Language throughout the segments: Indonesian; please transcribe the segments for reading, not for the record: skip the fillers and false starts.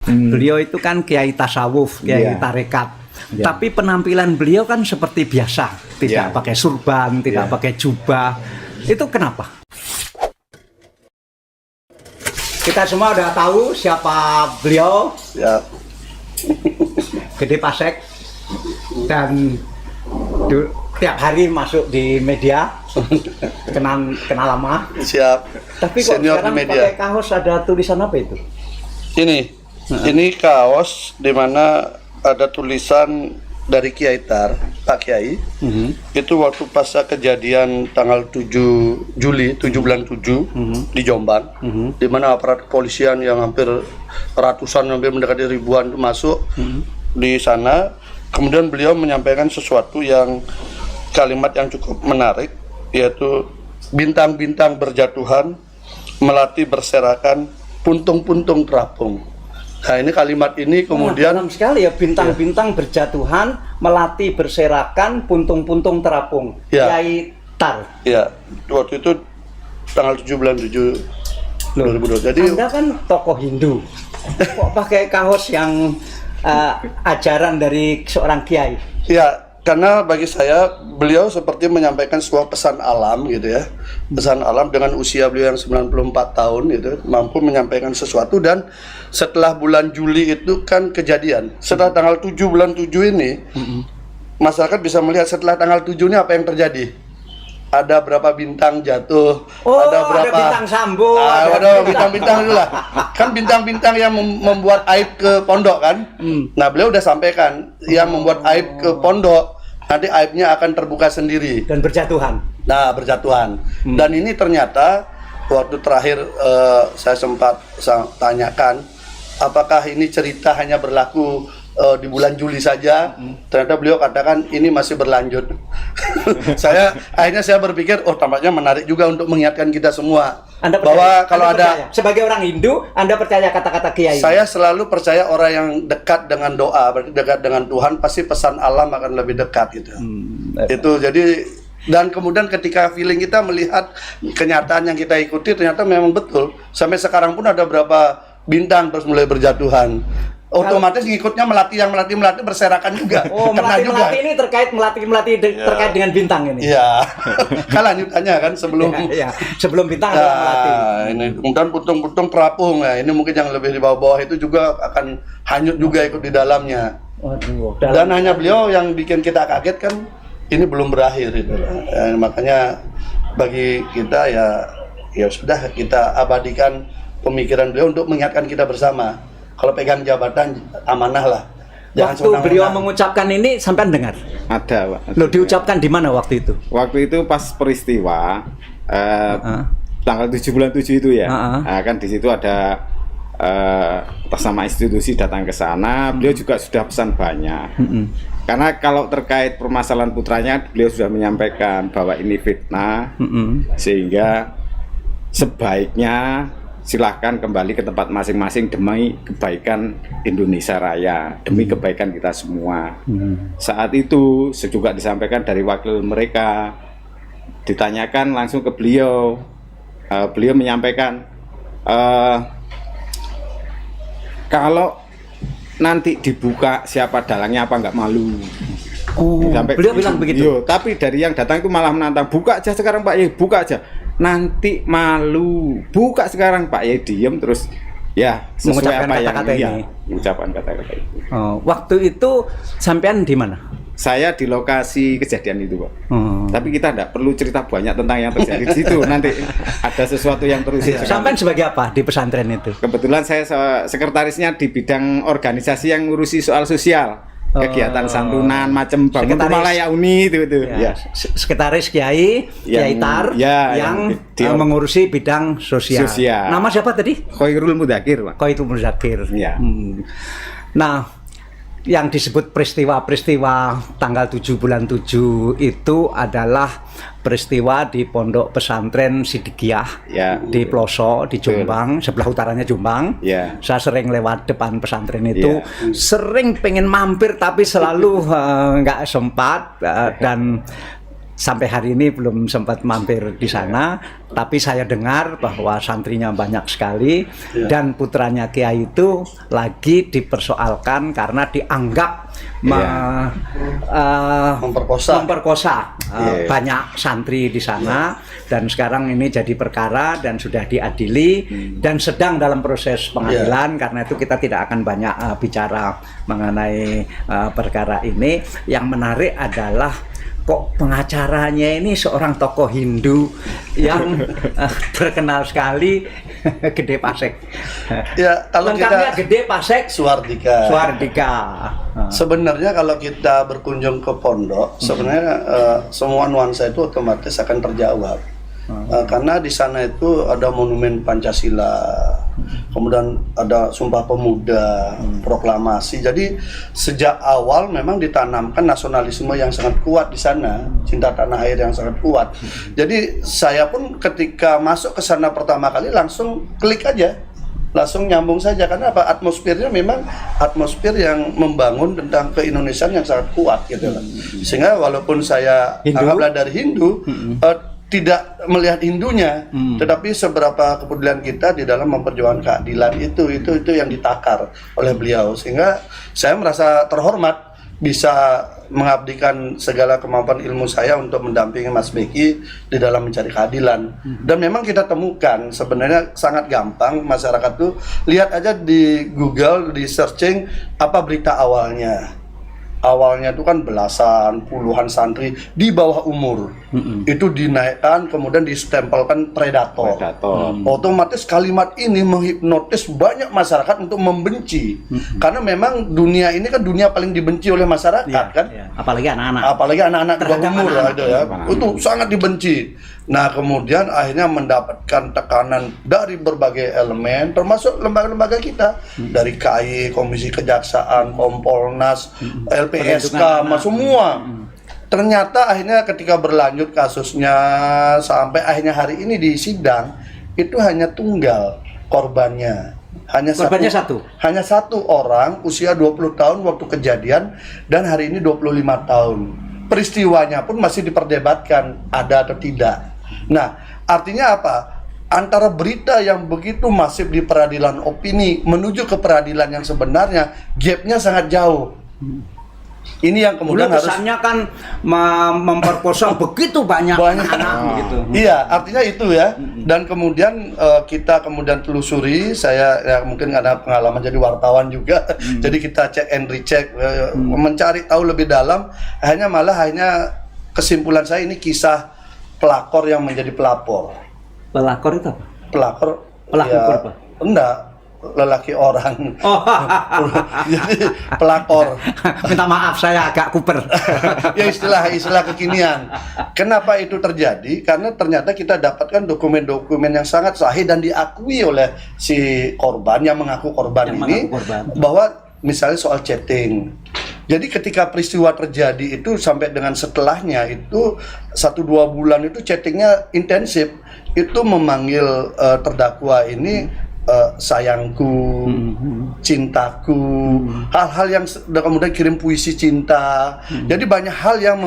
Beliau itu kan kiai tasawuf, kiai tarekat. Tapi penampilan beliau kan seperti biasa, tidak pakai surban, tidak pakai jubah. Itu kenapa? Kita semua udah tahu siapa beliau. Gede Pasek. Dan tiap hari masuk di media, kenal lama. Siap. Tapi kok senior sekarang di media. pakai kaos ada tulisan apa itu? Ini kaos di mana ada tulisan dari Kiai Tar, Pak Kiai. Itu waktu pasca kejadian tanggal 7 Juli, 7 bulan 7 di Jombang, di mana aparat kepolisian yang hampir ratusan, hampir mendekati ribuan masuk di sana. Kemudian beliau menyampaikan sesuatu yang kalimat yang cukup menarik, yaitu bintang-bintang berjatuhan, melati berserakan, puntung-puntung terapung. Nah, ini kalimat ini kemudian dalam sekali ya, bintang-bintang berjatuhan, melati berserakan, puntung-puntung terapung. Kiai Tar. Ya, waktu itu tanggal 7 bulan 7 2020. Jadi Anda kan tokoh Hindu. Kok pakai kaos yang ajaran dari seorang kiai? ya, karena bagi saya beliau seperti menyampaikan sebuah pesan alam gitu ya. Pesan alam dengan usia beliau yang 94 tahun gitu, mampu menyampaikan sesuatu. Dan setelah bulan Juli itu kan kejadian. Setelah tanggal 7 bulan 7 ini, masyarakat bisa melihat setelah tanggal 7 ini apa yang terjadi. Ada berapa bintang jatuh, ada berapa bintang sambung, ada bintang-bintang dulu lah. Kan bintang-bintang yang membuat aib ke pondok kan. Nah, beliau udah sampaikan yang membuat aib ke pondok, nanti aibnya akan terbuka sendiri dan berjatuhan. Nah, berjatuhan. Dan ini ternyata waktu terakhir saya sempat tanyakan, apakah ini cerita hanya berlaku di bulan Juli saja? Ternyata beliau katakan ini masih berlanjut. Akhirnya saya berpikir, tampaknya menarik juga untuk mengingatkan kita semua. Anda percaya, bahwa kalau Anda percaya, sebagai orang Hindu, Anda percaya kata-kata kiai? Saya selalu percaya orang yang dekat dengan doa, berarti dekat dengan Tuhan, pasti pesan alam akan lebih dekat gitu. Itu jadi. Dan kemudian ketika feeling kita melihat kenyataan yang kita ikuti, ternyata memang betul. Sampai sekarang pun ada berapa bintang terus mulai berjatuhan. Otomatis ngikutnya melati berserakan juga. Melati ini terkait terkait dengan bintang ini. Iya. Kan lanjutannya kan sebelum sebelum bintang adalah melati. Ini kemudian putung-putung terapung. Nah, ini mungkin yang lebih di bawah-bawah itu juga akan hanyut juga ikut di dalamnya. Dan hanya beliau yang bikin kita kaget kan, ini belum berakhir itu. Makanya bagi kita ya sudah, kita abadikan pemikiran beliau untuk mengingatkan kita bersama. Kalau pegang jabatan amanah lah. Waktu beliau mengucapkan ini sampai dengar? Ada, Pak. Loh, diucapkan di mana waktu itu? Waktu itu pas peristiwa tanggal 7 bulan 7 itu ya. Nah, kan di situ ada atas nama institusi datang ke sana. Beliau juga sudah pesan banyak. Karena kalau terkait permasalahan putranya, beliau sudah menyampaikan bahwa ini fitnah, sehingga sebaiknya silahkan kembali ke tempat masing-masing demi kebaikan Indonesia Raya, demi kebaikan kita semua. Saat itu juga disampaikan dari wakil mereka, ditanyakan langsung ke beliau. Beliau menyampaikan, kalau nanti dibuka siapa dalangnya, apa nggak malu. Beliau bilang begitu. Tapi dari yang datang itu malah menantang, buka aja sekarang Pak Yai, buka aja. Nanti malu, buka sekarang Pak Yai. Diem terus ya sesuai apa yang dia mengucapkan kata-kata itu. Waktu itu sampean di mana? Saya di lokasi kejadian itu, Pak. Tapi kita tidak perlu cerita banyak tentang yang terjadi di situ. Nanti ada sesuatu yang terus. Sampean sebagai apa di pesantren itu? Kebetulan saya sekretarisnya di bidang organisasi yang ngurusi soal sosial. Kegiatan santunan macam bangun rumah layak uni itu ya. Sekretaris Kiai Tar yang mengurusi bidang sosial. Nama siapa tadi? Khairul Mudakir, Pak. Khairul Mudakir. Ya. Nah, yang disebut peristiwa tanggal 7 bulan 7 itu adalah peristiwa di pondok pesantren Sidikiyah di Ploso, di Jombang, sebelah utaranya Jombang. Saya sering lewat depan pesantren itu, sering pengen mampir tapi selalu nggak sempat. Dan sampai hari ini belum sempat mampir di sana, tapi saya dengar bahwa santrinya banyak sekali dan putranya Kiai itu lagi dipersoalkan karena dianggap memperkosa banyak santri di sana, dan sekarang ini jadi perkara dan sudah diadili dan sedang dalam proses pengadilan. Karena itu kita tidak akan banyak bicara mengenai perkara ini. Yang menarik adalah kok pengacaranya ini seorang tokoh Hindu yang terkenal sekali, Gede Pasek. Ya, kalau lengkapnya kita Gede Pasek Suwardika. Sebenarnya kalau kita berkunjung ke pondok, sebenarnya semua nuansa itu otomatis akan terjawab. Karena di sana itu ada monumen Pancasila, kemudian ada Sumpah Pemuda, proklamasi. Jadi sejak awal memang ditanamkan nasionalisme yang sangat kuat di sana, cinta tanah air yang sangat kuat. Jadi saya pun ketika masuk ke sana pertama kali langsung klik aja, langsung nyambung saja. Karena apa? Atmosfernya memang atmosfer yang membangun tentang keindonesiaan yang sangat kuat gitu loh. Sehingga walaupun saya anggaplah dari Hindu, tidak melihat Hindunya, tetapi seberapa kepedulian kita di dalam memperjuangkan keadilan itu yang ditakar oleh beliau. Sehingga saya merasa terhormat bisa mengabdikan segala kemampuan ilmu saya untuk mendampingi Mas Beki di dalam mencari keadilan. Dan memang kita temukan sebenarnya sangat gampang, masyarakat tuh lihat aja di Google, di searching apa berita awalnya. Awalnya itu kan belasan, puluhan santri di bawah umur itu dinaikkan, kemudian distempelkan predator. Otomatis kalimat ini menghipnotis banyak masyarakat untuk membenci, karena memang dunia ini kan dunia paling dibenci oleh masyarakat kan. Apalagi anak-anak. Apalagi anak-anak di bawah umur itu sangat dibenci. Nah, kemudian akhirnya mendapatkan tekanan dari berbagai elemen, termasuk lembaga-lembaga kita, dari KAI, Komisi Kejaksaan, Kompolnas, LPSK, semua. Ternyata akhirnya ketika berlanjut kasusnya sampai akhirnya hari ini di sidang, itu hanya tunggal korbannya. Hanya satu orang, usia 20 tahun waktu kejadian, dan hari ini 25 tahun. Peristiwanya pun masih diperdebatkan ada atau tidak. Nah, artinya apa? Antara berita yang begitu masif di peradilan opini menuju ke peradilan yang sebenarnya, gapnya sangat jauh. Ini yang kemudian harus kesannya kan memperkosa begitu banyak anak gitu. Iya, artinya itu ya. Dan kemudian kita kemudian telusuri, saya ya mungkin ada pengalaman jadi wartawan juga. Jadi kita cek and recheck, mencari tahu lebih dalam. Hanya kesimpulan saya ini kisah pelakor yang menjadi pelapor. Pelakor itu apa? Pelaku apa? Enggak, lelaki orang. Jadi pelakor. Minta maaf, saya agak kuper. Ya istilah kekinian. Kenapa itu terjadi? Karena ternyata kita dapatkan dokumen-dokumen yang sangat sahih dan diakui oleh si korban yang mengaku korban ini, bahwa misalnya soal chatting. Jadi ketika peristiwa terjadi itu sampai dengan setelahnya itu 1-2 bulan itu chattingnya intensif, itu memanggil terdakwa ini sayangku, cintaku, hal-hal yang kemudian kirim puisi cinta. Jadi banyak hal yang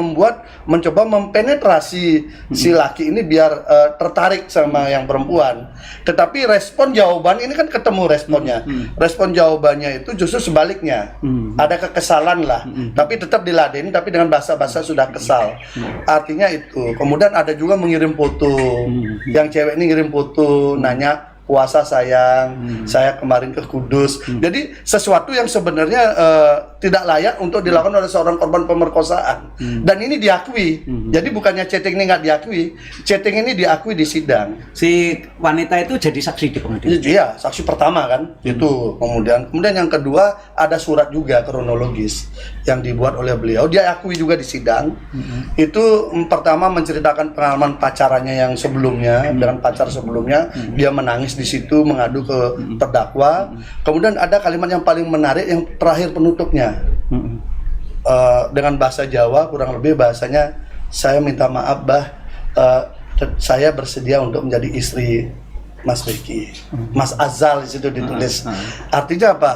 mencoba mempenetrasi si laki ini biar tertarik sama yang perempuan. Tetapi respon jawaban ini kan ketemu responnya. Respon jawabannya itu justru sebaliknya. Ada kekesalan lah, tapi tetap diladeni, tapi dengan bahasa-bahasa sudah kesal. Artinya itu. Kemudian ada juga mengirim foto. Yang cewek ini ngirim foto, nanya puasa sayang, saya kemarin ke Kudus. Jadi sesuatu yang sebenarnya tidak layak untuk dilakukan oleh seorang korban pemerkosaan. Dan ini diakui. Jadi bukannya chatting ini nggak diakui, chatting ini diakui di sidang. Si wanita itu jadi saksi di pengadilan. Iya, saksi pertama kan. Itu kemudian yang kedua ada surat juga kronologis yang dibuat oleh beliau. Dia akui juga di sidang. Itu pertama menceritakan pengalaman pacarannya yang sebelumnya dengan pacar sebelumnya. Dia menangis di situ mengadu ke terdakwa. Kemudian ada kalimat yang paling menarik yang terakhir penutupnya. Dengan bahasa Jawa kurang lebih bahasanya, saya minta maaf saya bersedia untuk menjadi istri Mas Beki. Mas Azal di situ ditulis. Artinya apa?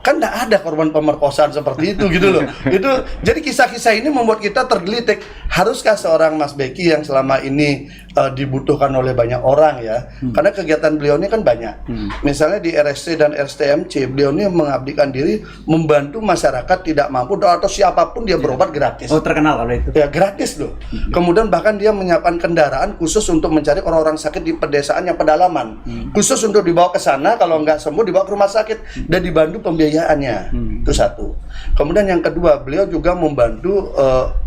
kan nggak ada korban pemerkosaan seperti itu gitu loh. Itu jadi kisah-kisah ini membuat kita tergelitik. Haruskah seorang Mas Beki yang selama ini dibutuhkan oleh banyak orang ya? Karena kegiatan beliau ini kan banyak. Misalnya di RSC dan RSTMC, beliau ini mengabdikan diri membantu masyarakat tidak mampu atau siapapun dia berobat gratis. Oh, terkenal kalau itu. Ya, gratis loh. Kemudian bahkan dia menyiapkan kendaraan khusus untuk mencari orang-orang sakit di pedesaan yang pedalaman. Khusus untuk dibawa ke sana, kalau nggak sembuh dibawa ke rumah sakit dan dibantu pembiayaannya. Itu satu. Kemudian yang kedua, beliau juga membantu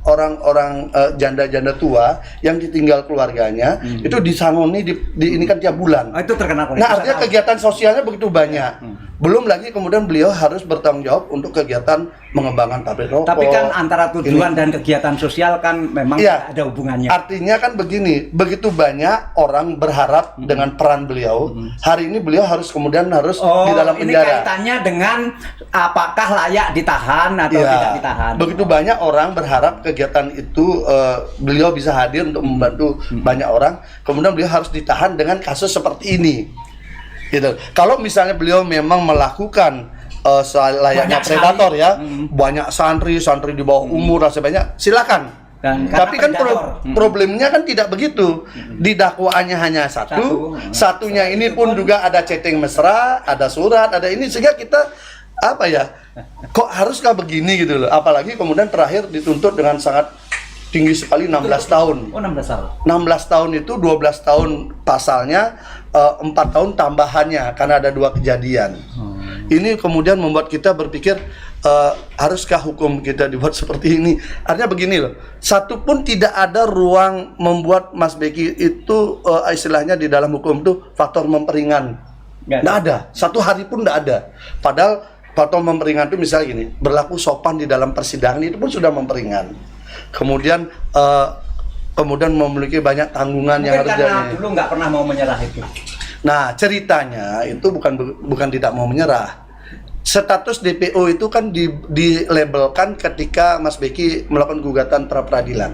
orang-orang janda-janda tua yang ditinggal keluarganya, itu disangoni ini kan tiap bulan. Oh, itu terkenal. Nah, artinya kegiatan sosialnya begitu banyak. Belum lagi kemudian beliau harus bertanggung jawab untuk kegiatan mengembangkan pabrik rokok. Tapi kan antara tujuan dan kegiatan sosial kan memang ada hubungannya. Artinya kan begini, begitu banyak orang berharap dengan peran beliau. Hari ini beliau harus kemudian harus di dalam penjara. Ini kaitannya dengan apakah layak ditahan atau tidak ditahan. Begitu banyak orang berharap kegiatan itu beliau bisa hadir untuk membantu banyak orang. Kemudian beliau harus ditahan dengan kasus seperti ini. Gitu. Kalau misalnya beliau memang melakukan layaknya predator ya, banyak santri di bawah umur rasa banyak, silakan. Tapi kan problemnya kan tidak begitu. Di dakwaannya hanya satunya ini pun juga ada chatting mesra, ada surat, ada ini, sehingga kita apa ya? Kok haruskah begini gitu loh? Apalagi kemudian terakhir dituntut dengan sangat tinggi sekali 16 tahun. Oh, 16 tahun. 16 tahun itu 12 tahun pasalnya, 4 tahun tambahannya karena ada 2 kejadian. Ini kemudian membuat kita berpikir, haruskah hukum kita dibuat seperti ini? Artinya begini loh, satu pun tidak ada ruang membuat Mas Beki itu istilahnya di dalam hukum itu faktor memperingan. Nggak ada, satu hari pun nggak ada. Padahal faktor memperingan itu misalnya gini, berlaku sopan di dalam persidangan itu pun sudah memperingan. Kemudian memiliki banyak tanggungan mungkin yang harus karena dulu nggak pernah mau menyerah itu. Nah, ceritanya itu bukan tidak mau menyerah. Status DPO itu kan dilabelkan ketika Mas Beki melakukan gugatan pra peradilan.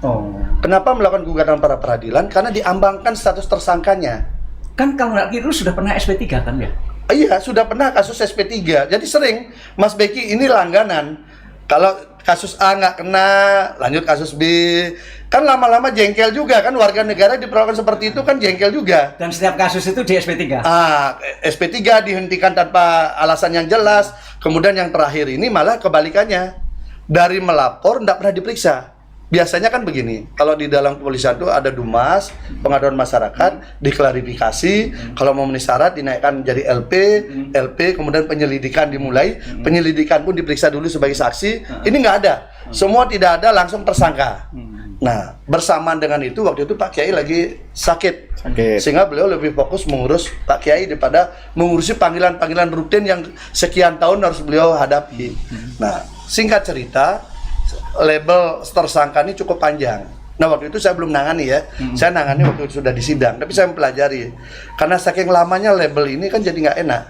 Oh. Kenapa melakukan gugatan pra peradilan? Karena diambangkan status tersangkanya. Kan kalau nggak keliru sudah pernah SP3 kan ya? Iya, sudah pernah kasus SP3. Jadi sering Mas Beki ini langganan. Kalau kasus A nggak kena, lanjut kasus B. Kan lama-lama jengkel juga kan, warga negara diperlakukan seperti itu kan jengkel juga. Dan setiap kasus itu di SP3? SP3 dihentikan tanpa alasan yang jelas. Kemudian yang terakhir ini malah kebalikannya. Dari melapor nggak pernah diperiksa. Biasanya kan begini, kalau di dalam kepolisian itu ada Dumas, pengaduan masyarakat, diklarifikasi, kalau memenuhi syarat dinaikkan menjadi LP, kemudian penyelidikan dimulai, penyelidikan pun diperiksa dulu sebagai saksi. Ini nggak ada, semua tidak ada, langsung tersangka. Nah, bersamaan dengan itu, waktu itu Pak Kiai lagi sakit. Sehingga beliau lebih fokus mengurus Pak Kiai daripada mengurusi panggilan-panggilan rutin yang sekian tahun harus beliau hadapi. Nah, singkat cerita, label tersangka ini cukup panjang. Nah, waktu itu saya belum nangani ya. Saya nangani waktu itu sudah di sidang, tapi saya mempelajari. Karena saking lamanya label ini kan jadi nggak enak.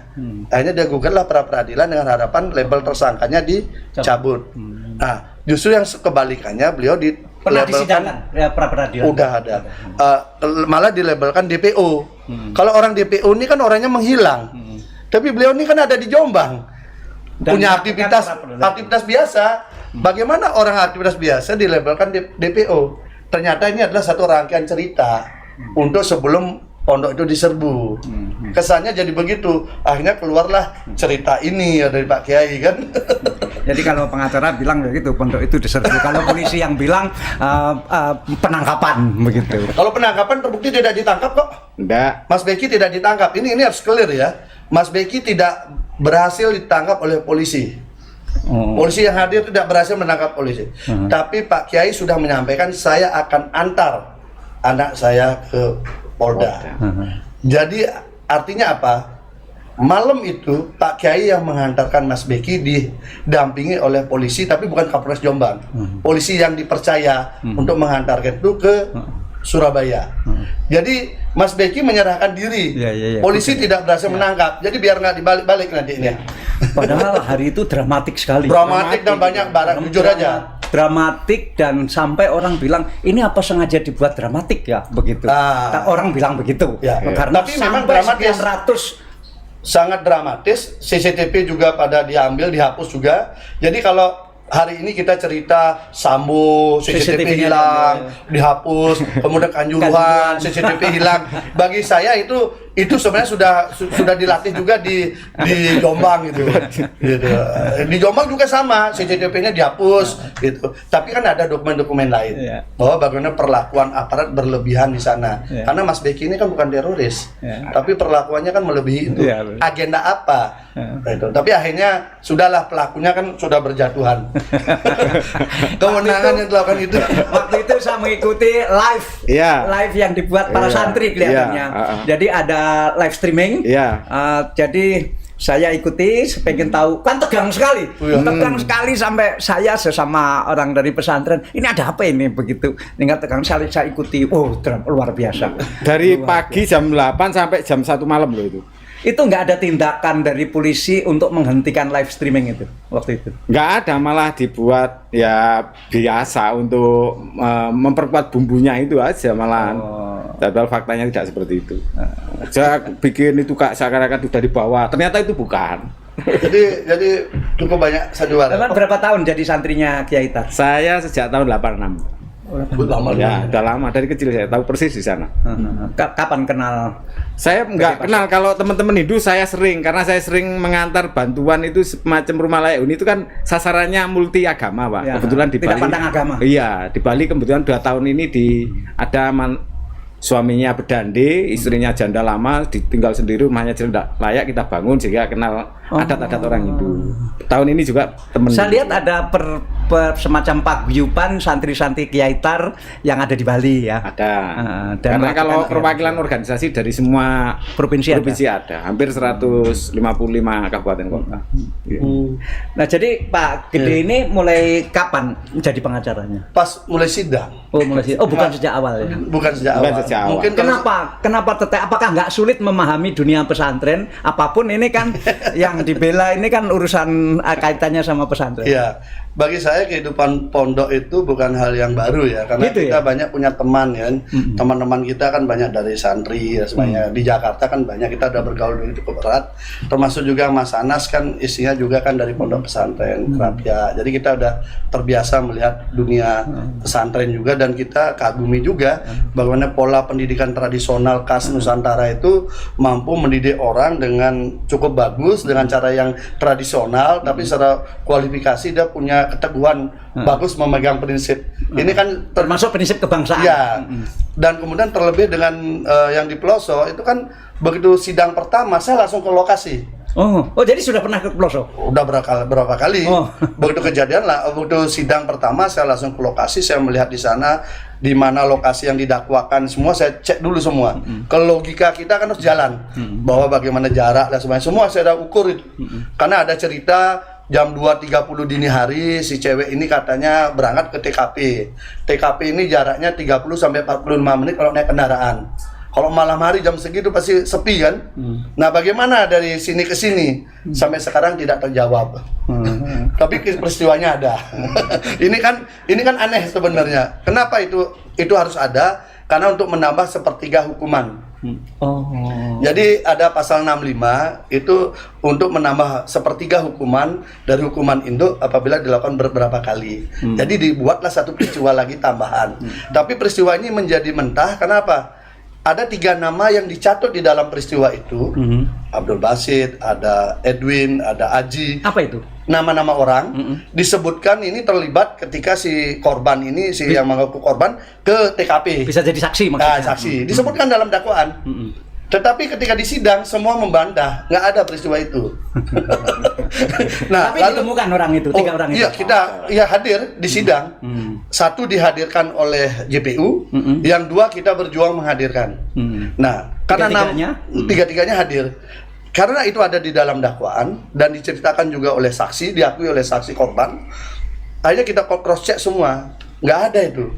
Akhirnya dia gugatlah pra peradilan dengan harapan label tersangkanya dicabut. Nah, justru yang kebalikannya, beliau dilabelkan pra peradilan. Udah ada. Malah dilabelkan DPO. Kalau orang DPO ini kan orangnya menghilang. Tapi beliau ini kan ada di Jombang. Dan punya aktivitas biasa. Bagaimana orang aktivitas biasa dilabelkan DPO? Ternyata ini adalah satu rangkaian cerita untuk sebelum pondok itu diserbu. Kesannya jadi begitu. Akhirnya keluarlah cerita ini dari Pak Kiai kan. Jadi kalau pengacara bilang begitu, pondok itu diserbu. Kalau polisi yang bilang penangkapan begitu. Kalau penangkapan terbukti tidak ditangkap kok. Enggak. Mas Beki tidak ditangkap. Ini harus clear ya. Mas Beki tidak berhasil ditangkap oleh polisi. Polisi yang hadir tidak berhasil menangkap polisi. Tapi Pak Kiai sudah menyampaikan, saya akan antar anak saya ke Polda. Jadi artinya apa? Malam itu Pak Kiai yang menghantarkan Mas Beki didampingi oleh polisi, tapi bukan Kapolres Jombang. Polisi yang dipercaya untuk menghantarkan itu ke Surabaya. Jadi Mas Beki menyerahkan diri. Polisi tidak berhasil menangkap. Jadi biar nggak dibalik-balik nanti ini. Padahal hari itu dramatik sekali. Dramatik dan banyak barang, jujur aja. Dramatik dan sampai orang bilang ini apa sengaja dibuat dramatik ya begitu. Orang bilang begitu. Ya. Karena tapi memang dramatis. sangat dramatis. CCTV juga pada diambil, dihapus juga. Jadi kalau hari ini kita cerita Sambo, CCTV hilang, dihapus, kemudian Kanjuruhan, CCTV hilang. Bagi saya itu sebenarnya sudah dilatih juga di Jombang gitu. Di Jombang juga sama, CCTV-nya dihapus gitu. Tapi kan ada dokumen-dokumen lain bahwa bagaimana perlakuan aparat berlebihan di sana. Karena Mas Beki ini kan bukan teroris, tapi perlakuannya kan melebihi itu. Agenda apa? Itu. Tapi akhirnya sudahlah, pelakunya kan sudah berjatuhan. Kewenangan yang dilakukan itu. Waktu itu saya mengikuti live yang dibuat para santri kelihatannya. Jadi ada live streaming. Jadi saya ikuti, pengen tahu, kan tegang sekali, tegang sekali sampai saya sesama orang dari pesantren, ini ada apa ini begitu, tinggal tegang sekali saya ikuti, luar biasa. Dari pagi jam 8 sampai jam 1 malam loh itu. Itu nggak ada tindakan dari polisi untuk menghentikan live streaming itu waktu itu? Nggak ada, malah dibuat ya biasa untuk memperkuat bumbunya itu aja malahan. Padahal faktanya tidak seperti itu. Saya bikin itu seakan-akan sudah dibawa, ternyata itu bukan. Jadi cukup banyak sandiwara. Berapa tahun jadi santrinya Kiai Tar? Saya sejak tahun 86. Lama ya, udah lama, dari kecil saya tahu persis di sana. Kapan kenal? Saya nggak kenal, kalau teman-teman Hindu saya sering, karena saya sering mengantar bantuan itu semacam rumah layak huni itu kan sasarannya multi agama, Pak. Kebetulan di Bali. Tidak pandang agama. Iya, di Bali kebetulan 2 tahun ini ada suaminya bedande, istrinya janda lama, ditinggal sendiri, rumahnya tidak layak, kita bangun sehingga kenal adat-adat orang Hindu. Tahun ini juga teman. Saya lihat ada semacam paguyuban santri-santri Kiai Tar yang ada di Bali ya. Ada. Karena kalau perwakilan organisasi dari semua provinsi ada. Hampir 155 kabupaten kota. Nah, jadi Pak Gede ini mulai kapan jadi pengacaranya? Pas mulai sidang. Mulai sidang. Bukan sejak awal ya. Bukan sejak awal. Mungkin kenapa tetap, apakah nggak sulit memahami dunia pesantren? Apapun ini kan yang dibela ini kan urusan kaitannya sama pesantren. Iya, bagi saya kehidupan pondok itu bukan hal yang baru ya, karena gitu kita banyak punya teman ya, teman-teman kita kan banyak dari santri ya semuanya. Di Jakarta kan banyak, kita udah bergaul dulu cukup erat, termasuk juga Mas Anas kan isinya juga kan dari pondok pesantren Kerapia. Jadi kita udah terbiasa melihat dunia pesantren juga, dan kita kagumi juga bagaimana pola pendidikan tradisional khas Nusantara itu mampu mendidik orang dengan cukup bagus dengan cara yang tradisional, tapi secara kualifikasi dia punya keteguhan bagus memegang prinsip. Ini kan termasuk prinsip kebangsaan. Ya. Dan kemudian terlebih dengan yang di pelosok itu kan begitu sidang pertama saya langsung ke lokasi. Jadi sudah pernah ke pelosok? Udah berapa kali. Begitu kejadian lah, begitu sidang pertama saya langsung ke lokasi, saya melihat di sana di mana lokasi yang didakwakan semua saya cek dulu semua. Ke logika kita kan harus jalan bahwa bagaimana jarak dan semuanya. Semua saya udah ukur itu. Karena ada cerita jam 2.30 dini hari si cewek ini katanya berangkat ke TKP. TKP ini jaraknya 30 sampai 45 menit kalau naik kendaraan. Kalau malam hari jam segitu pasti sepi kan. Nah, bagaimana dari sini ke sini? Sampai sekarang tidak terjawab. Tapi peristiwanya ada. Ini kan aneh sebenarnya. Kenapa itu harus ada? Karena untuk menambah sepertiga hukuman. Jadi ada pasal 65 itu untuk menambah sepertiga hukuman dari hukuman induk apabila dilakukan beberapa kali. Jadi dibuatlah satu peristiwa lagi tambahan. Tapi peristiwa ini menjadi mentah. Kenapa? Ada 3 nama yang dicatut di dalam peristiwa itu. Abdul Basit, ada Edwin, ada Aji. Apa itu? Nama-nama orang disebutkan ini terlibat ketika si korban ini, si yang mengaku korban ke TKP. Bisa jadi saksi maksudnya. Saksi. Disebutkan dalam dakwaan. Tetapi ketika di sidang semua membantah, nggak ada peristiwa itu. Nah, tapi lalu ditemukan orang itu, 3 orang itu. Iya, kita hadir di sidang. 1 dihadirkan oleh JPU, yang 2 kita berjuang menghadirkan. Nah, karena tiga-tiganya hadir. Karena itu ada di dalam dakwaan dan diceritakan juga oleh saksi, diakui oleh saksi korban. Akhirnya kita cross check semua, nggak ada itu.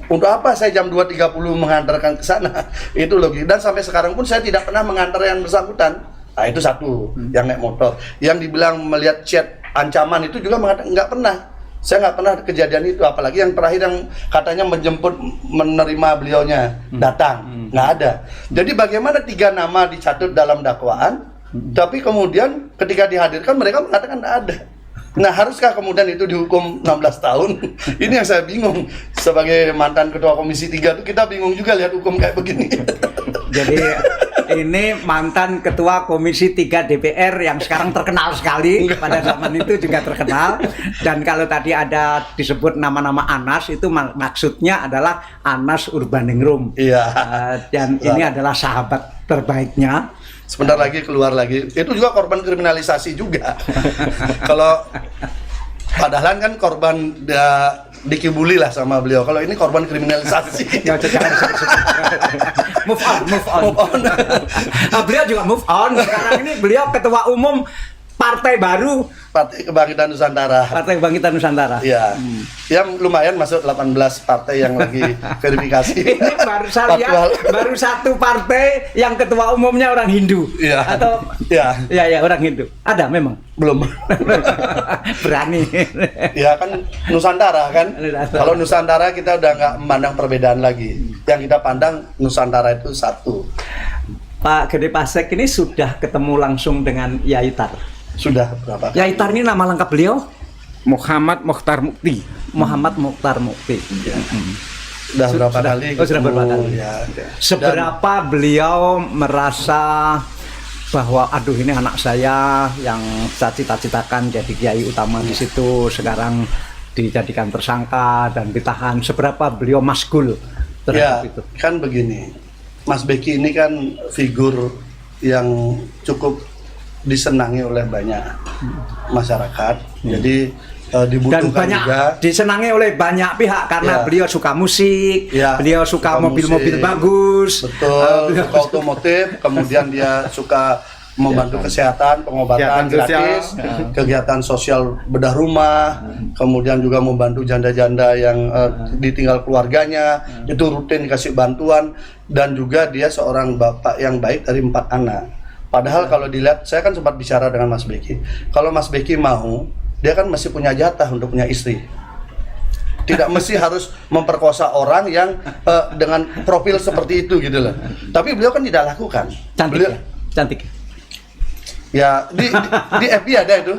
Untuk apa saya jam 2.30 mengantarkan ke sana? Itu logis. Dan sampai sekarang pun saya tidak pernah mengantar yang bersangkutan. Nah, itu 1 yang naik motor. Yang dibilang melihat chat ancaman itu juga mengatakan nggak pernah. Saya nggak pernah kejadian itu. Apalagi yang terakhir yang katanya menjemput menerima beliaunya datang, nggak ada. Jadi bagaimana 3 nama dicatut dalam dakwaan? Tapi kemudian ketika dihadirkan mereka mengatakan tidak ada. Nah, haruskah kemudian itu dihukum 16 tahun? Ini yang saya bingung. Sebagai mantan ketua Komisi 3 itu kita bingung juga lihat hukum kayak begini. Jadi ini mantan ketua Komisi 3 DPR yang sekarang terkenal sekali, pada zaman itu juga terkenal. Dan kalau tadi ada disebut nama-nama Anas, itu maksudnya adalah Anas Urbaningrum. Iya. Dan ini adalah sahabat terbaiknya. Sebentar lagi keluar lagi. Itu juga korban kriminalisasi juga. Kalau padahal kan korban dikibuli lah sama beliau. Kalau ini korban kriminalisasi. Move on. Beliau juga move on. Sekarang ini beliau ketua umum partai baru, Partai Kebangkitan Nusantara. Partai Kebangkitan Nusantara. Iya. Ya lumayan masuk 18 partai yang lagi verifikasi. Ini baru saya lihat, baru satu partai yang ketua umumnya orang Hindu. Iya. Atau ya orang Hindu. Ada memang. Belum. Berani. Ya kan Nusantara kan. Kalau Nusantara kita udah nggak memandang perbedaan lagi. Yang kita pandang Nusantara itu satu. Pak Gede Pasek ini sudah ketemu langsung dengan Yaitar. Sudah berapa? Yaitar ini nama lengkap beliau? Muhammad Mokhtar Mukti. Muhammad Mokhtar Mukti. Ya. Sudah berapa kali? Sudah berapa kali? Ya. Seberapa beliau merasa bahwa aduh ini anak saya yang saya cita-citakan jadi kiai utama di situ sekarang dijadikan tersangka dan ditahan. Seberapa beliau masgul terhadap itu? Kan begini, Mas Beki ini kan figur yang cukup disenangi oleh banyak masyarakat. Jadi dibutuhkan dan banyak juga disenangi oleh banyak pihak karena beliau suka musik, beliau suka mobil-mobil bagus, betul, suka otomotif, kemudian dia suka membantu kesehatan, pengobatan gratis, kegiatan sosial bedah rumah, kemudian juga membantu janda-janda yang ditinggal keluarganya, itu rutin kasih bantuan, dan juga dia seorang bapak yang baik dari 4 anak. Padahal kalau dilihat, saya kan sempat bicara dengan Mas Beki, kalau Mas Beki mau, dia kan masih punya jatah untuk punya istri. Tidak mesti harus memperkosa orang yang dengan profil seperti itu gitu loh. Tapi beliau kan tidak lakukan. Cantik beliau, ya? Cantik. Ya di FB ada itu.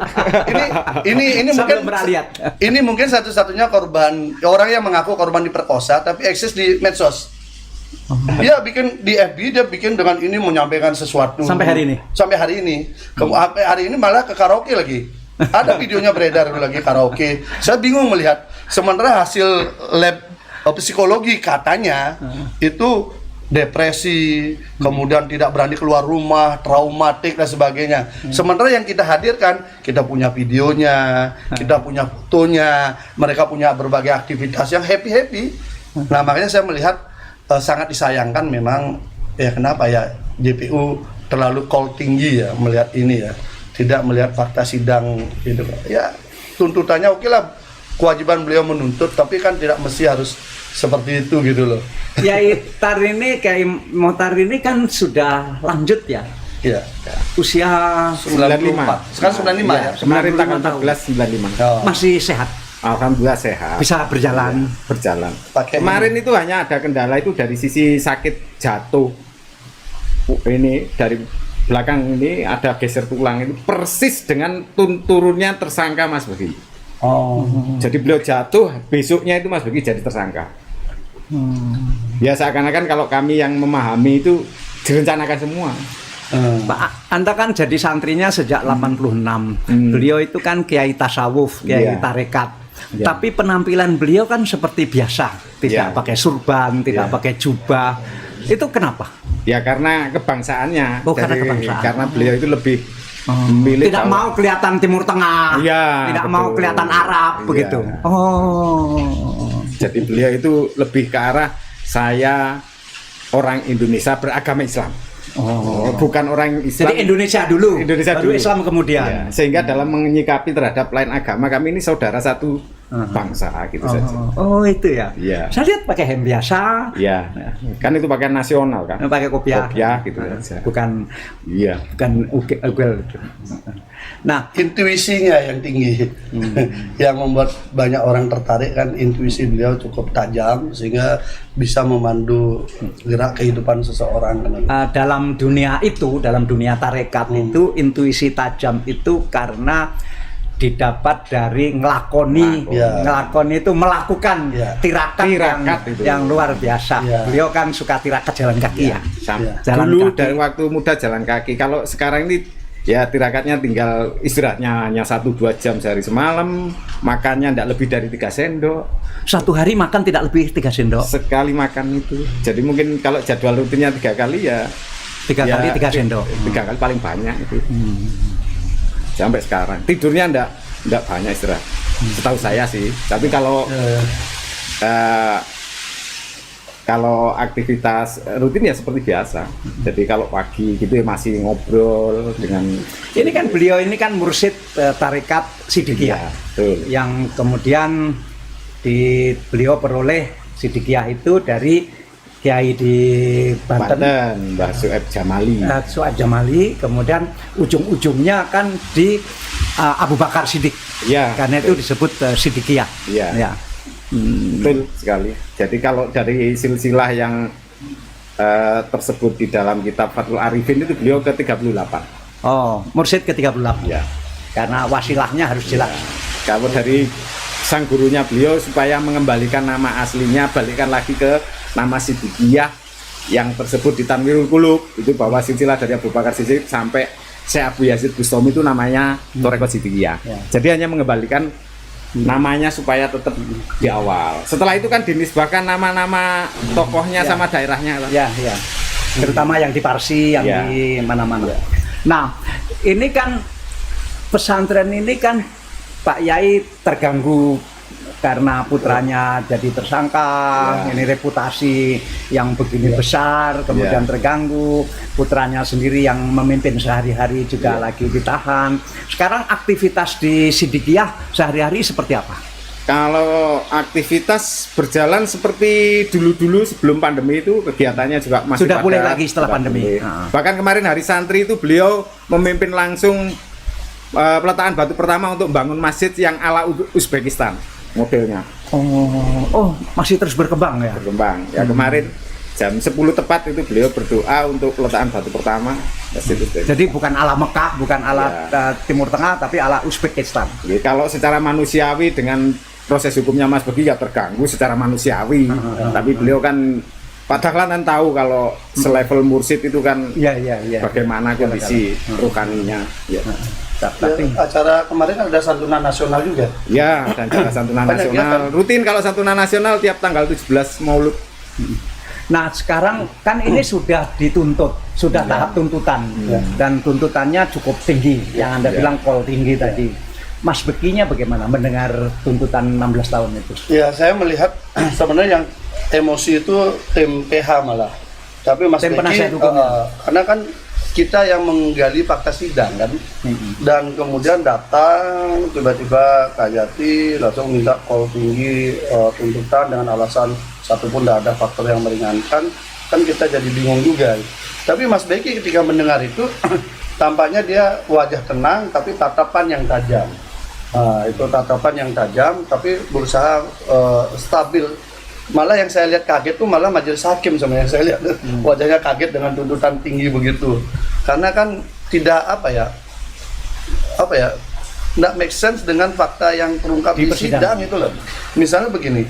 Ini mungkin ini mungkin satu-satunya korban orang yang mengaku korban diperkosa tapi eksis di medsos. Dia bikin di FB, dia bikin dengan ini menyampaikan sesuatu. Sampai hari ini. Sampai hari ini. Sampai hari ini malah ke karaoke lagi. Ada videonya beredar lagi karaoke. Saya bingung melihat. Sementara hasil lab psikologi katanya itu depresi, kemudian tidak berani keluar rumah, traumatik dan sebagainya. Sementara yang kita hadirkan, kita punya videonya, kita punya fotonya, mereka punya berbagai aktivitas yang happy-happy. Nah, makanya saya melihat sangat disayangkan memang ya kenapa ya JPU terlalu call tinggi ya melihat ini ya. Tidak melihat fakta sidang gitu. Ya, tuntutannya oke lah, kewajiban beliau menuntut, tapi kan tidak mesti harus seperti itu gitu loh. Yaitar ini kayak Mokhtar ini kan sudah lanjut ya. Iya. Usia 95. Sekarang 95 ya. Kemarin tanggal 14 95. Masih sehat. Alhamdulillah sehat. Bisa berjalan. Kemarin itu hanya ada kendala itu dari sisi sakit jatuh. Ini dari belakang ini ada geser tulang itu persis dengan turunnya tersangka Mas Beki. Jadi beliau jatuh, besoknya itu Mas Beki jadi tersangka. Ya seakan-akan kalau kami yang memahami itu direncanakan semua. Pak, Anda kan jadi santrinya sejak 86. Beliau itu kan kiai tasawuf, kiai tarekat. Tapi penampilan beliau kan seperti biasa, tidak pakai surban, tidak pakai jubah. Itu kenapa? Ya karena kebangsaannya. Karena kebangsaan. Karena beliau itu lebih memilih tidak mau kelihatan Timur Tengah. Tidak mau kelihatan Arab begitu. Jadi beliau itu lebih ke arah saya orang Indonesia beragama Islam. Bukan orang Islam. Jadi Indonesia dulu. Baru Islam kemudian. Sehingga dalam menyikapi terhadap lain agama kami ini saudara satu bangsa gitu saja. Oh itu ya. Iya. Saya lihat pakai hem biasa. Iya. Kan itu pakaian nasional kan. Pakai kopiah. Kopiah gitu saja. Bukan. Iya. Bukan ugel. Nah, intuisinya yang tinggi, yang membuat banyak orang tertarik kan, intuisi beliau cukup tajam sehingga bisa memandu gerak kehidupan seseorang. Dalam dunia itu, dalam dunia tarekat itu, intuisi tajam itu karena didapat dari ngelakoni itu melakukan tirakat yang luar biasa. Beliau kan suka tirakat jalan kaki jalan dulu kaki. Dari waktu muda jalan kaki. Kalau sekarang ini ya tirakatnya tinggal istirahatnya hanya 1-2 jam sehari semalam, makannya tidak lebih dari 3 sendok. Satu hari makan tidak lebih 3 sendok. Sekali makan itu. Jadi mungkin kalau jadwal rutinnya 3 kali ya 3 kali 3 sendok. 3 kali paling banyak itu. Sampai sekarang tidurnya enggak banyak istirahat. Setahu saya sih. Tapi kalau kalau aktivitas rutin ya seperti biasa. Jadi kalau pagi gitu ya masih ngobrol dengan. Ini kan beliau ini kan mursyid tarekat Sidikiyah, yang kemudian beliau peroleh Sidikiyah itu dari kiai di Banten, Mbah Su'aib Jamali. Su'aib Jamali, kemudian ujung-ujungnya kan di Abu Bakar Siddiq. Ya, karena itu disebut Sidikiyah. Iya. Ya. Betul sekali. Jadi kalau dari silsilah yang tersebut di dalam kitab Fathul Arifin itu beliau ke-38. Oh, mursyid ke-38. Ya. Karena wasilahnya harus jelas. Ya. Kalau dari sang gurunya beliau supaya mengembalikan nama aslinya, balikkan lagi ke nama Sidikiyah yang tersebut di Tanwirul Qulub, itu bahwa silsilah dari Abu Bakar Siddiq sampai Syekh Abu Yazid Bustami itu namanya Thariqat Sidikiyah. Ya. Jadi hanya mengembalikan namanya supaya tetap di awal. Setelah itu kan dinisbahkan nama-nama tokohnya sama daerahnya. Ya. Terutama yang di Parsi, yang di mana-mana. Nah, ini kan pesantren ini kan Pak Yai terganggu karena putranya jadi tersangka, ini reputasi yang begini besar, kemudian terganggu, putranya sendiri yang memimpin sehari-hari juga lagi ditahan. Sekarang aktivitas di Sidikiyah sehari-hari seperti apa? Kalau aktivitas berjalan seperti dulu-dulu sebelum pandemi itu, kegiatannya juga masih sudah pulih lagi setelah pandemi. Bahkan kemarin hari santri itu beliau memimpin langsung peletakan batu pertama untuk membangun masjid yang ala Uzbekistan modelnya. Oh, masih terus berkembang ya? Berkembang. Ya kemarin jam 10 tepat itu beliau berdoa untuk peletakan batu pertama masjid Uzbekistan. Jadi bukan ala Mekah, bukan ala Timur Tengah, tapi ala Uzbekistan. Jadi, kalau secara manusiawi dengan proses hukumnya Mas Begi ya terganggu secara manusiawi. Tapi beliau kan padahal kan tahu kalau selevel mursyid itu kan bagaimana kondisi rohaninya. Tapi acara kemarin ada santunan nasional juga. Ya, dan acara santunan nasional. Rutin kalau santunan nasional tiap tanggal 17 Maulud. Nah, sekarang kan ini sudah dituntut, sudah tahap tuntutan. Dan tuntutannya cukup tinggi, yang Anda bilang kol tinggi tadi. Mas Bekinya bagaimana mendengar tuntutan 16 tahun itu? Ya, saya melihat sebenarnya yang emosi itu tim PH malah. Tapi Mas Beki, karena kan kita yang menggali fakta sidang kan, dan kemudian datang tiba-tiba Kajati langsung minta kol tinggi tuntutan dengan alasan satupun tidak ada faktor yang meringankan, kan kita jadi bingung juga. Tapi Mas Beki ketika mendengar itu tampaknya dia wajah tenang tapi tatapan yang tajam. Itu tatapan yang tajam tapi berusaha stabil. Malah yang saya lihat kaget tuh malah majelis hakim sebenarnya, saya lihat wajahnya kaget dengan tuntutan tinggi begitu, karena kan tidak tidak make sense dengan fakta yang terungkap di sidang itu loh. Misalnya begini,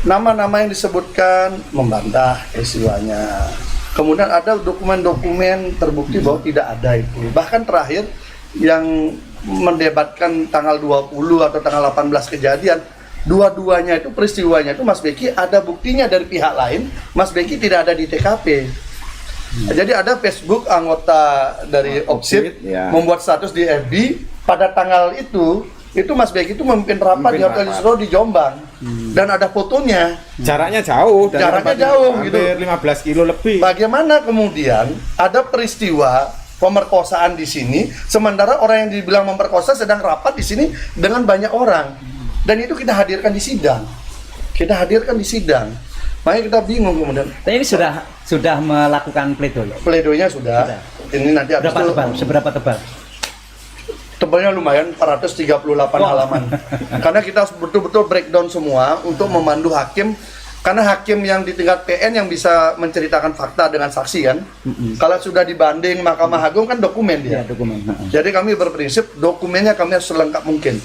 nama-nama yang disebutkan membantah peristiwanya, kemudian ada dokumen-dokumen terbukti bahwa tidak ada itu, bahkan terakhir yang mendebatkan tanggal 20 atau tanggal 18 kejadian, dua-duanya itu peristiwanya itu Mas Beki ada buktinya dari pihak lain, Mas Beki tidak ada di TKP. Jadi ada Facebook anggota dari OPSID membuat status di FB pada tanggal itu Mas Beki itu memimpin rapat di Hotel Isro di Jombang dan ada fotonya. Jaraknya jauh, gitu. 15 kilo lebih. Bagaimana kemudian ada peristiwa pemerkosaan di sini, sementara orang yang dibilang memperkosa sedang rapat di sini dengan banyak orang. Dan itu kita hadirkan di sidang. Makanya kita bingung kemudian. Tapi ini sudah melakukan pledoi. Pledoinya sudah. Ini nanti Seberapa tebal? Tebalnya lumayan, 438 halaman. Karena kita harus betul-betul breakdown semua untuk memandu hakim. Karena hakim yang di tingkat PN yang bisa menceritakan fakta dengan saksi kan. Kalau sudah dibanding Mahkamah Agung kan dokumen dia. Ya, dokumen. Jadi kami berprinsip dokumennya kami harus selengkap mungkin.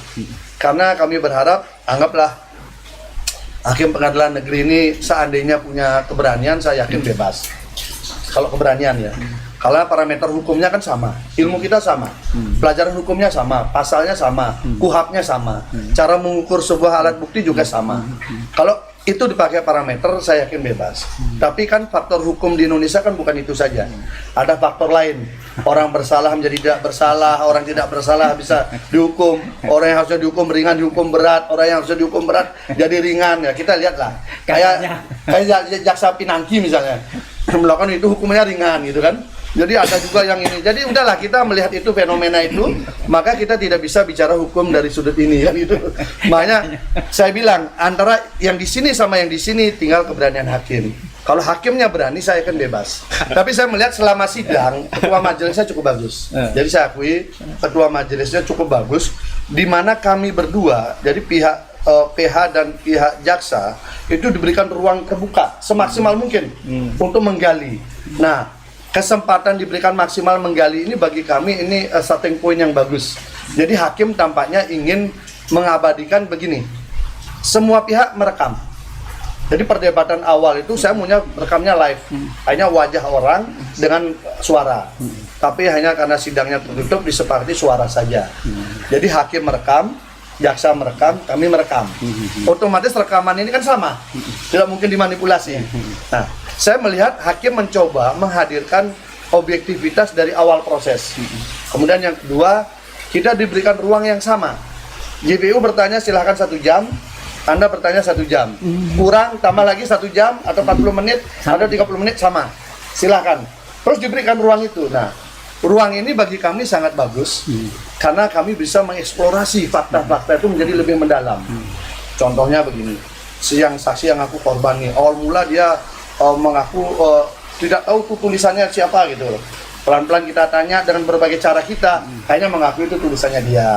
Karena kami berharap, anggaplah hakim pengadilan negeri ini seandainya punya keberanian, saya yakin bebas. Kalau keberanian ya. Karena parameter hukumnya kan sama, ilmu kita sama, pelajaran hukumnya sama, pasalnya sama, kuhapnya sama, cara mengukur sebuah alat bukti juga sama. Kalau itu dipakai parameter, saya yakin bebas. Tapi kan faktor hukum di Indonesia kan bukan itu saja. Ada faktor lain. Orang bersalah menjadi tidak bersalah, orang tidak bersalah bisa dihukum. Orang yang harusnya dihukum ringan dihukum berat, orang yang harusnya dihukum berat jadi ringan. Ya kita lihatlah. Kayak jaksa Pinangki misalnya melakukan itu hukumnya ringan gitu kan. Jadi ada juga yang ini. Jadi udahlah kita melihat itu fenomena itu, maka kita tidak bisa bicara hukum dari sudut ini kan itu. Makanya saya bilang antara yang di sini sama yang di sini tinggal keberanian hakim. Kalau hakimnya berani saya akan bebas. Tapi saya melihat selama sidang ketua majelisnya cukup bagus. Jadi saya akui ketua majelisnya cukup bagus di mana kami berdua jadi pihak PH dan pihak jaksa itu diberikan ruang terbuka semaksimal mungkin untuk menggali. Nah, kesempatan diberikan maksimal menggali ini bagi kami ini starting point yang bagus. Jadi hakim tampaknya ingin mengabadikan begini. Semua pihak merekam. Jadi perdebatan awal itu saya maunya rekamnya live. Hanya wajah orang dengan suara. Tapi hanya karena sidangnya tertutup disepakati suara saja. Jadi hakim merekam, jaksa merekam, kami merekam. Otomatis rekaman ini kan sama. Tidak mungkin dimanipulasi. Nah, saya melihat hakim mencoba menghadirkan objektivitas dari awal proses. Kemudian yang kedua, kita diberikan ruang yang sama. JPU bertanya silahkan 1 jam, Anda bertanya 1 jam. Kurang, tambah lagi 1 jam, atau 40 menit, atau 30 menit, sama. Silahkan. Terus diberikan ruang itu. Nah, ruang ini bagi kami sangat bagus, karena kami bisa mengeksplorasi fakta-fakta itu menjadi lebih mendalam. Contohnya begini, yang saksi yang aku korban nih, awal mula dia mengaku tidak tahu tulisannya siapa gitu loh. Pelan-pelan kita tanya dengan berbagai cara kita, kayaknya mengakui itu tulisannya dia,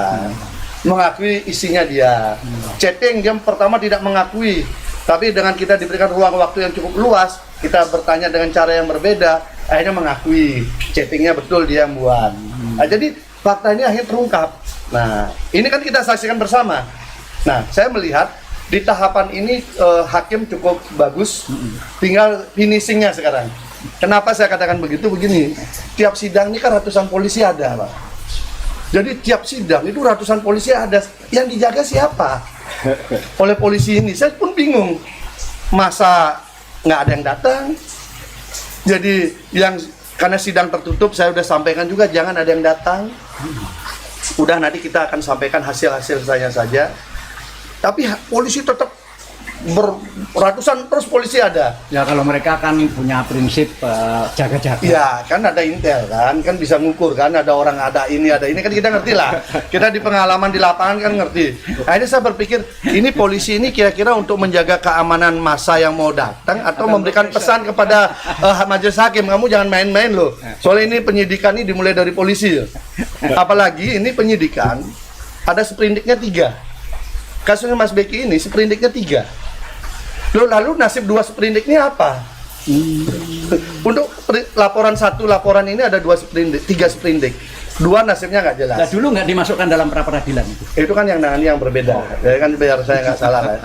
mengakui isinya dia. Chatting dia pertama tidak mengakui, tapi dengan kita diberikan ruang waktu yang cukup luas, kita bertanya dengan cara yang berbeda, akhirnya mengakui chattingnya betul dia yang buat. Nah, jadi faktanya akhirnya terungkap. Nah, ini kan kita saksikan bersama. Nah, saya melihat di tahapan ini hakim cukup bagus, tinggal finishingnya sekarang. Kenapa saya katakan begitu? Begini, tiap sidang ini kan ratusan polisi ada, Pak. Jadi tiap sidang itu ratusan polisi ada, yang dijaga siapa? Oleh polisi ini, saya pun bingung. Masa nggak ada yang datang? Jadi karena sidang tertutup, saya udah sampaikan juga jangan ada yang datang. Udah nanti kita akan sampaikan hasil-hasil saya saja. Tapi polisi tetap beratusan terus polisi ada. Ya kalau mereka kan punya prinsip jaga-jaga. Ya kan ada intel kan bisa ngukur kan, ada orang ada ini kan kita ngerti lah. Kita di pengalaman di lapangan kan ngerti. Akhirnya saya berpikir ini polisi ini kira-kira untuk menjaga keamanan massa yang mau datang atau memberikan pesan kepada majelis hakim, kamu jangan main-main loh. Soalnya ini penyidikan ini dimulai dari polisi. Apalagi ini penyidikan ada sprindiknya 3. Kasusnya Mas Beki ini sprindiknya 3. Lalu nasib 2 sprindik ini apa? Untuk laporan 1 laporan ini ada 2 sprindik, 3 sprindik. 2 nasibnya nggak jelas. Nah, dulu nggak dimasukkan dalam pra peradilan itu. Itu kan yang nangani yang berbeda. Ya kan biar saya nggak salah kan.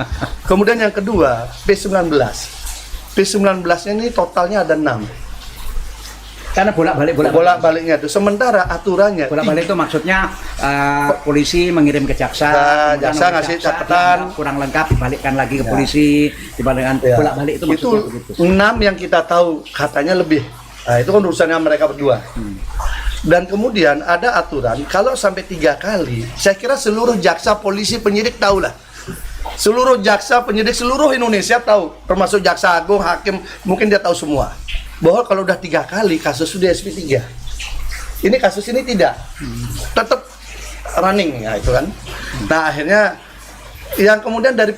Kemudian yang kedua P19. P19-nya ini totalnya ada 6. Karena bolak-baliknya itu. Sementara aturannya bolak-balik itu maksudnya polisi mengirim ke jaksa, jaksa ngasih catatan kurang lengkap dibalikkan lagi ke polisi, dibalikkan bolak-balik itu maksudnya begitu. 6 yang kita tahu katanya lebih. Nah, itu kan urusannya mereka berdua. Dan kemudian ada aturan kalau sampai 3 kali, saya kira seluruh jaksa, polisi, penyidik tahu lah. Seluruh jaksa, penyidik seluruh Indonesia tahu, termasuk jaksa agung, hakim, mungkin dia tahu semua. Bahwa kalau udah 3 kali kasus sudah SP3. Ini kasus ini tidak. Tetap running ya itu kan. Nah, akhirnya yang kemudian dari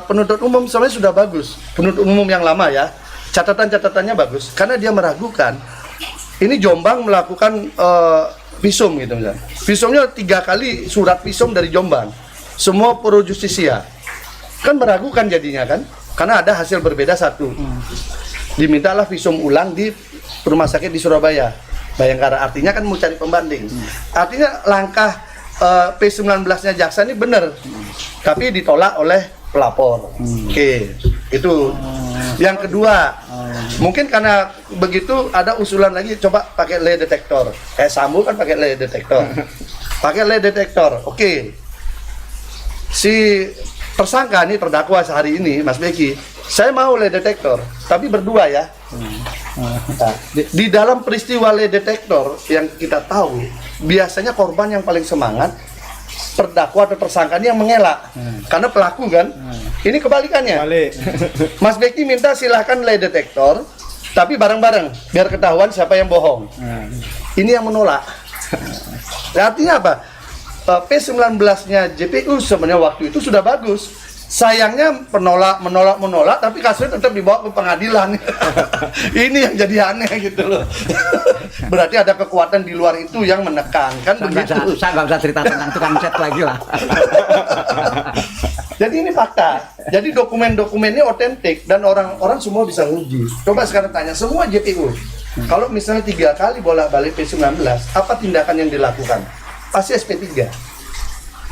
penuntut umum sebenarnya sudah bagus. Penuntut umum yang lama ya, catatan-catatannya bagus karena dia meragukan ini Jombang melakukan visum gitu misalnya. Visumnya 3 kali surat visum dari Jombang, semua pro justisia, kan meragukan jadinya kan, karena ada hasil berbeda satu. Dimintalah visum ulang di rumah sakit di Surabaya, Bayangkara. Artinya kan mau cari pembanding. Artinya langkah P19-nya jaksa ini benar, tapi ditolak oleh pelapor. Oke, itu. Yang kedua, mungkin karena begitu ada usulan lagi, coba pakai lie detektor. Sambo kan pakai lie detektor. Pakai lie detektor. Oke. Si tersangka ini, terdakwa sehari ini, Mas Beki, saya mau lie detektor, tapi berdua ya. Nah, di dalam peristiwa lie detektor yang kita tahu, biasanya korban yang paling semangat, terdakwa atau tersangka ini yang mengelak, karena pelaku kan. Ini kebalikannya. Mas Beki minta silahkan lie detektor, tapi bareng-bareng biar ketahuan siapa yang bohong. Ini yang menolak. Artinya apa? P19-nya JPU sebenarnya waktu itu sudah bagus. Sayangnya menolak, tapi kasusnya tetap dibawa ke pengadilan. Ini yang jadi aneh gitu loh. Berarti ada kekuatan di luar itu yang menekan, kan begitu. Saya nggak usah cerita tentang tukang cat lagi lah. Jadi ini fakta. Jadi dokumen-dokumennya otentik dan orang-orang semua bisa nguji. Coba sekarang tanya semua JPU. Kalau misalnya 3 kali bolak-balik P19, apa tindakan yang dilakukan? Pasti SP3.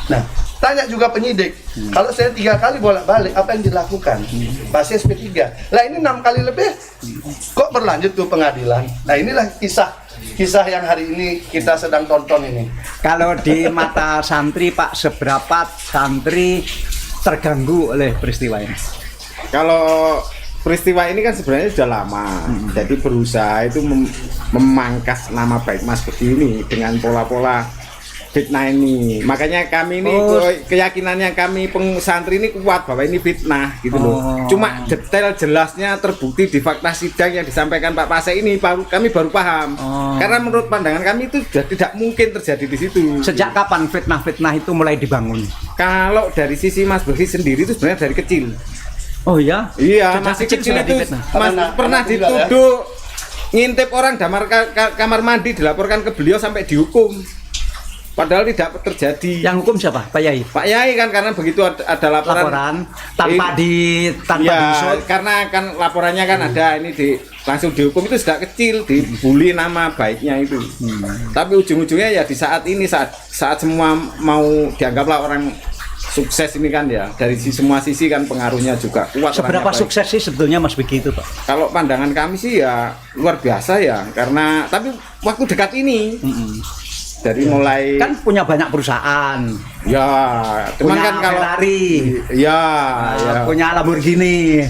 Nah, tanya juga penyidik. Kalau saya 3 kali bolak-balik, apa yang dilakukan? Pasti SP3. Lah ini 6 kali lebih, kok berlanjut ke pengadilan? Nah inilah kisah yang hari ini kita sedang tonton ini. Kalau di mata santri Pak, seberapa santri terganggu oleh peristiwa ini? Kalau peristiwa ini kan sebenarnya sudah lama, jadi berusaha itu memangkas nama baik Mas Beki ini dengan pola-pola fitnah ini. Makanya kami ini keyakinannya kami pesantren ini kuat bahwa ini fitnah gitu loh. Cuma detail jelasnya terbukti di fakta sidang yang disampaikan Pak Pasek ini kami baru paham. Karena menurut pandangan kami itu sudah tidak mungkin terjadi di situ. Sejak kapan fitnah-fitnah itu mulai dibangun? Kalau dari sisi Mas Beki sendiri itu sebenarnya dari kecil. Oh iya? Iya, Sejak masih kecil sudah itu difitnah. pernah dituduh ngintip orang kamar mandi, dilaporkan ke beliau sampai dihukum. Padahal tidak terjadi. Yang hukum siapa? Pak Yai? Pak Yai kan, karena begitu ada laporan tanpa diusut. Karena kan laporannya kan ada ini langsung dihukum, itu sudah kecil, dibully nama baiknya itu. Tapi ujung-ujungnya ya di saat ini saat semua mau dianggaplah orang sukses ini kan ya, dari semua sisi kan pengaruhnya juga kuat. Seberapa sukses sih sebetulnya Mas Beki itu Pak? Kalau pandangan kami sih ya luar biasa ya, karena tapi waktu dekat ini dari mulai kan punya banyak perusahaan ya, cuman punya kan kalau Ferrari ya, punya Lamborghini.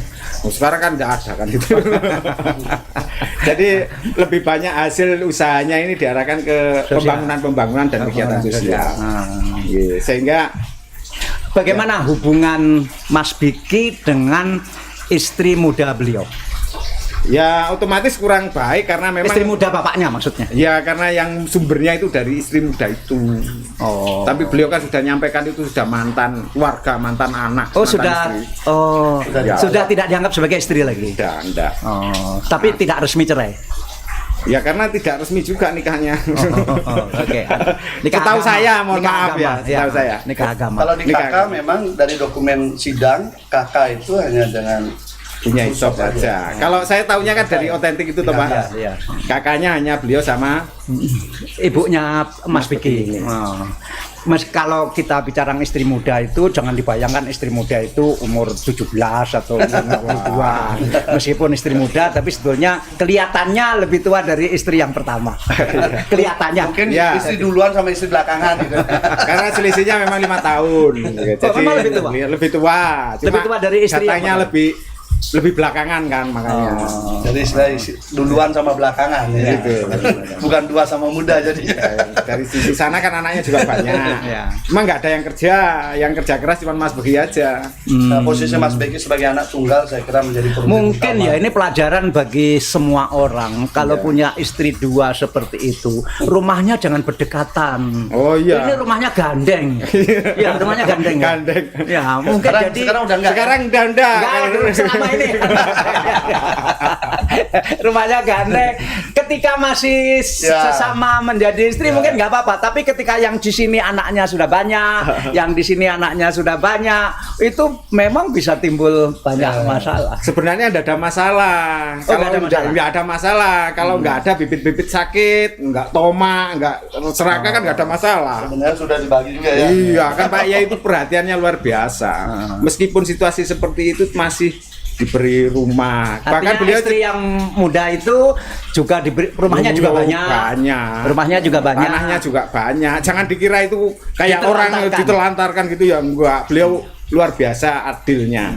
Sekarang kan nggak ada kan itu. Jadi lebih banyak hasil usahanya ini diarahkan ke pembangunan dan kegiatan sosial. Sehingga bagaimana hubungan Mas Beki dengan istri muda beliau? Ya otomatis kurang baik karena memang istri muda bapaknya maksudnya. Ya karena yang sumbernya itu dari istri muda itu. Tapi beliau kan sudah nyampaikan itu sudah mantan keluarga, mantan anak. Sudah tidak dianggap sebagai istri lagi. Sudah enggak. Tapi tidak resmi cerai. Ya karena tidak resmi juga nikahnya. Oke. Setahu saya, mohon maaf ya, setahu saya. Nikah agama. Kalau di kakak memang dari dokumen sidang kakak itu hanya dengan punya isop saja. Kalau saya tahunya kan dari otentik itu toh Pak. Iya. Kakaknya hanya beliau sama ibunya Mas Beki. Mas, kalau kita bicara istri muda itu jangan dibayangkan istri muda itu umur 17 atau 22. Meskipun istri muda tapi sebetulnya kelihatannya lebih tua dari istri yang pertama. Kelihatannya. Mungkin ya, istri duluan sama istri belakangan gitu. Karena selisihnya memang 5 tahun. Jadi memang lebih tua. Lebih tua. Lebih tua dari istri katanya lebih lebih belakangan kan makanya. Jadi saya duluan sama belakangan ya. Gitu. Bukan dua sama muda jadi. Dari sisi sana kan anaknya juga banyak. Emang nggak ada yang kerja keras cuma Mas Begi aja. Nah, posisi Mas Begi sebagai anak tunggal saya kira menjadi mungkin utama. Ya ini pelajaran bagi semua orang kalau punya istri dua seperti itu, rumahnya jangan berdekatan. Oh iya. Ini rumahnya gandeng. Ya, rumahnya gandeng. Gandeng. Ya, mungkin sekarang, jadi sekarang udah enggak. Sekarang udah enggak. Selama ini. Rumahnya gandeng. Ketika masih sesama menjadi istri mungkin nggak apa-apa, tapi ketika yang di sini anaknya sudah banyak, yang di sini anaknya sudah banyak, itu memang bisa timbul banyak masalah. Sebenarnya tidak ada masalah. Kalau nggak ada masalah, kalau nggak ada bibit-bibit sakit, nggak toma, nggak serakah kan nggak ada masalah. Sebenarnya sudah dibagi juga ya. Iya kan Pak Yai itu perhatiannya luar biasa. Meskipun situasi seperti itu masih diberi rumah. Artinya bahkan beliau istri yang muda itu juga diberi rumahnya juga banyak. Rumahnya juga banyak. Tanahnya juga banyak. Jangan dikira itu kayak orang ditelantarkan gitu ya, enggak. Beliau luar biasa adilnya.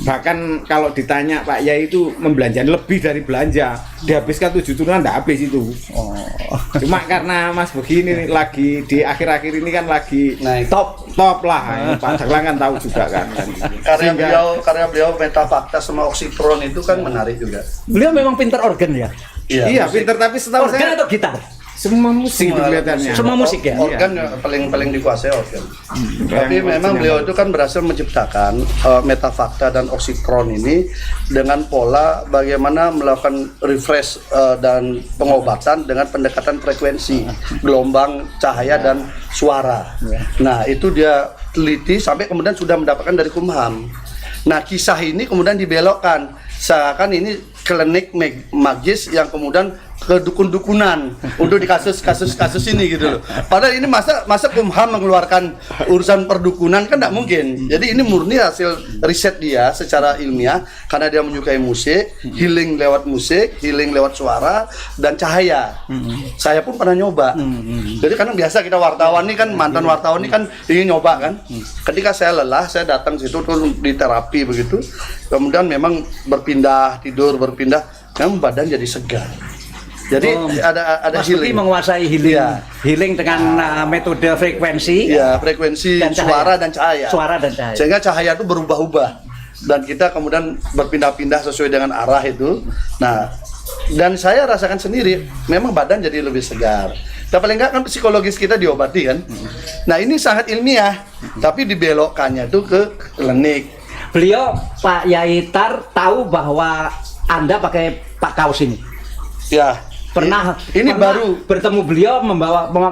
Bahkan kalau ditanya Pak Yai itu membelanjakan lebih dari belanja, dihabiskan 7 turunan enggak habis itu. Cuma karena Mas begini lagi di akhir-akhir ini kan lagi naik top lah. Pak Daglang kan tahu juga kan. Karya beliau Meta Fakta sama Oxytron itu kan menarik juga. Beliau memang pintar organ ya. Iya, pintar, tapi setahu organ saya atau gitar? Semua musik itu kelihatannya. Semua musik ya. Organ paling dikuasai organ. Tapi memang beliau itu kan berhasil menciptakan Metafakta dan Oxytron ini dengan pola bagaimana melakukan refresh dan pengobatan dengan pendekatan frekuensi, gelombang, cahaya dan suara. Nah, itu dia teliti sampai kemudian sudah mendapatkan dari Kumham. Nah, kisah ini kemudian dibelokkan seakan ini klinik magis yang kemudian ke dukun-dukunan untuk di kasus ini gitu loh. Padahal ini masa Kumham mengeluarkan urusan perdukunan kan tidak mungkin. Jadi ini murni hasil riset dia secara ilmiah karena dia menyukai musik, healing lewat musik, healing lewat suara dan cahaya. Saya pun pernah nyoba. Jadi karena biasa kita wartawan nih kan mantan wartawan nih kan ingin nyoba kan. Ketika saya lelah, saya datang situ tuh di terapi begitu. Kemudian memang berpindah tidur, memang badan jadi segar. Jadi ada Mas healing. menguasai healing. Healing dengan metode frekuensi. Ya, frekuensi dan suara dan cahaya. Suara dan cahaya. Sehingga cahaya itu berubah-ubah dan kita kemudian berpindah-pindah sesuai dengan arah itu. Nah, dan saya rasakan sendiri, memang badan jadi lebih segar. Dan paling enggak kan psikologis kita diobati kan. Nah, ini sangat ilmiah, tapi dibelokkannya itu ke klinik. Beliau Pak Yaitar tahu bahwa Anda pakai Pak kaos ini. Ya. Pernah baru bertemu beliau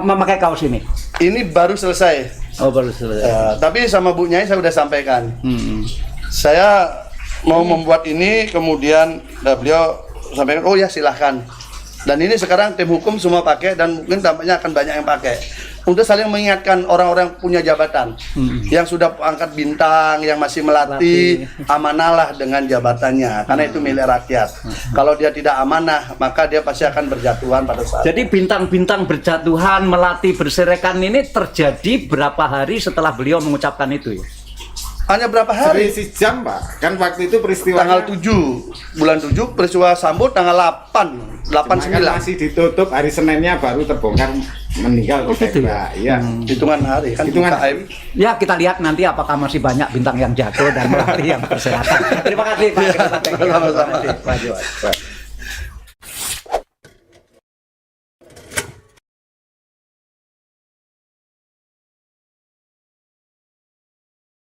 memakai kaos ini. Ini baru selesai. Oh, baru selesai. Tapi sama Bu Nyai saya sudah sampaikan. Saya mau membuat ini, kemudian beliau sampaikan, oh ya silahkan. Dan ini sekarang tim hukum semua pakai dan mungkin tampaknya akan banyak yang pakai. Untuk saling mengingatkan orang-orang punya jabatan yang sudah angkat bintang, yang masih melatih, amanahlah dengan jabatannya karena itu milik rakyat. Kalau dia tidak amanah, maka dia pasti akan berjatuhan pada saat. Jadi bintang-bintang berjatuhan, melatih berserakan ini terjadi berapa hari setelah beliau mengucapkan itu ya? Hanya berapa hari? Sejam Pak, kan waktu itu peristiwa tanggal 7 bulan 7, peristiwa Sambo tanggal 8 9 kan masih ditutup, hari Seninnya baru terbongkar meninggal. Gitu ya? Iya. Hitungan hari kan, hitungan hari. Ya kita lihat nanti apakah masih banyak bintang yang jatuh dan melatih yang berserakan. Terima kasih Pak. Sama-sama.